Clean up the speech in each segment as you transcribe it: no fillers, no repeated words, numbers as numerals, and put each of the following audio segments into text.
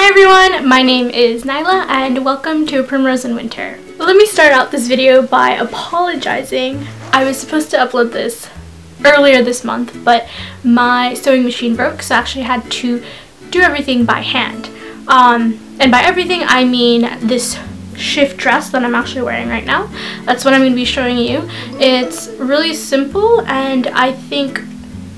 Hi everyone, my name is Nyla and welcome to Primrose in Winter. Let me start out this video by apologizing. I was supposed to upload this earlier this month, but my sewing machine broke, so I actually had to do everything by hand. And by everything I mean this shift dress that I'm actually wearing right now. That's what I'm going to be showing you. It's really simple, and I think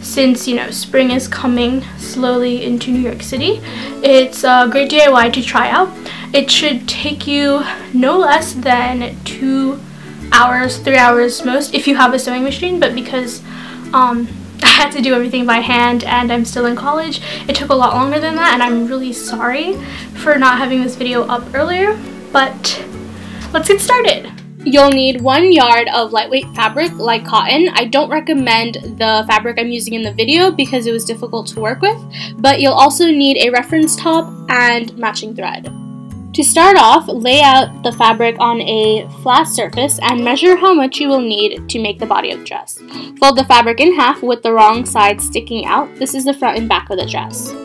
since, you know, spring is coming slowly into New York City, it's a great DIY to try out. It should take you no less than 2 hours, 3 hours most if you have a sewing machine, but because I had to do everything by hand and I'm still in college, it took a lot longer than that, and I'm really sorry for not having this video up earlier, but let's get started. You'll need 1 yard of lightweight fabric like cotton. I don't recommend the fabric I'm using in the video because it was difficult to work with, but you'll also need a reference top and matching thread. To start off, lay out the fabric on a flat surface and measure how much you will need to make the body of the dress. Fold the fabric in half with the wrong side sticking out. This is the front and back of the dress.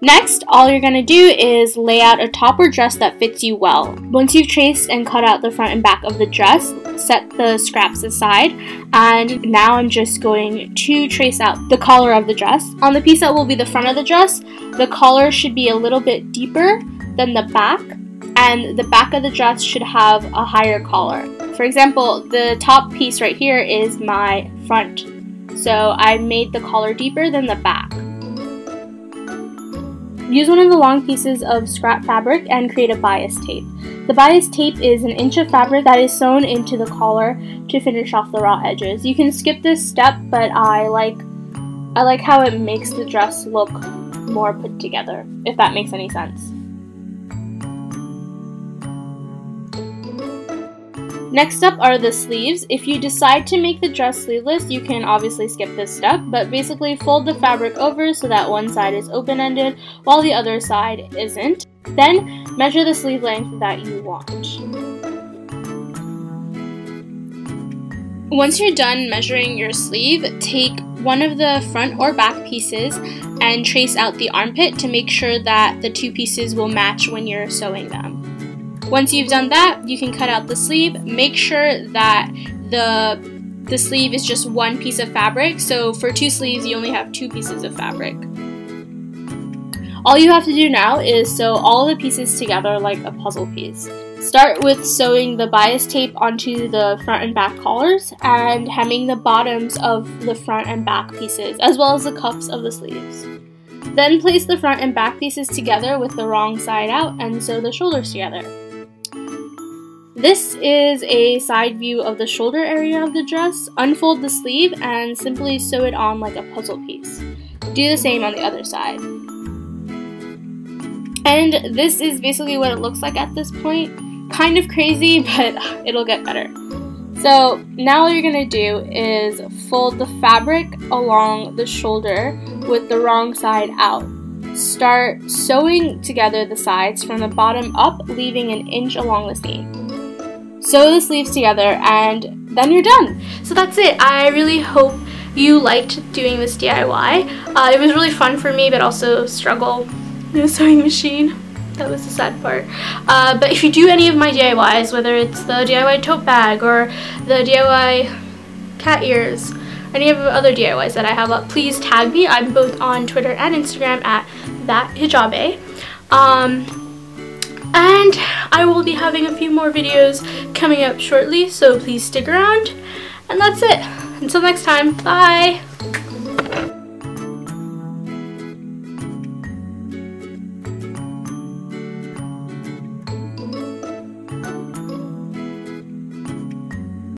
Next, all you're going to do is lay out a top or dress that fits you well. Once you've traced and cut out the front and back of the dress, set the scraps aside, and now I'm just going to trace out the collar of the dress. On the piece that will be the front of the dress, the collar should be a little bit deeper than the back, and the back of the dress should have a higher collar. For example, the top piece right here is my front, so I made the collar deeper than the back. Use one of the long pieces of scrap fabric and create a bias tape. The bias tape is an inch of fabric that is sewn into the collar to finish off the raw edges. You can skip this step, but I like how it makes the dress look more put together, if that makes any sense. Next up are the sleeves. If you decide to make the dress sleeveless, you can obviously skip this step, but basically fold the fabric over so that one side is open-ended while the other side isn't. Then measure the sleeve length that you want. Once you're done measuring your sleeve, take one of the front or back pieces and trace out the armpit to make sure that the two pieces will match when you're sewing them. Once you've done that, you can cut out the sleeve. Make sure that the sleeve is just one piece of fabric. So for 2 sleeves, you only have 2 pieces of fabric. All you have to do now is sew all the pieces together like a puzzle piece. Start with sewing the bias tape onto the front and back collars and hemming the bottoms of the front and back pieces, as well as the cuffs of the sleeves. Then place the front and back pieces together with the wrong side out and sew the shoulders together. This is a side view of the shoulder area of the dress. Unfold the sleeve and simply sew it on like a puzzle piece. Do the same on the other side. And this is basically what it looks like at this point. Kind of crazy, but it'll get better. So now all you're going to do is fold the fabric along the shoulder with the wrong side out. Start sewing together the sides from the bottom up, leaving an inch along the seam. Sew the sleeves together and then you're done. So that's it. I really hope you liked doing this DIY. It was really fun for me, but also struggle with a sewing machine. That was the sad part. But if you do any of my DIYs, whether it's the DIY tote bag or the DIY cat ears, any of the other DIYs that I have up, please tag me. I'm both on Twitter and Instagram at thathijabe. And I will be having a few more videos coming up shortly, so please stick around. And that's it. Until next time, bye!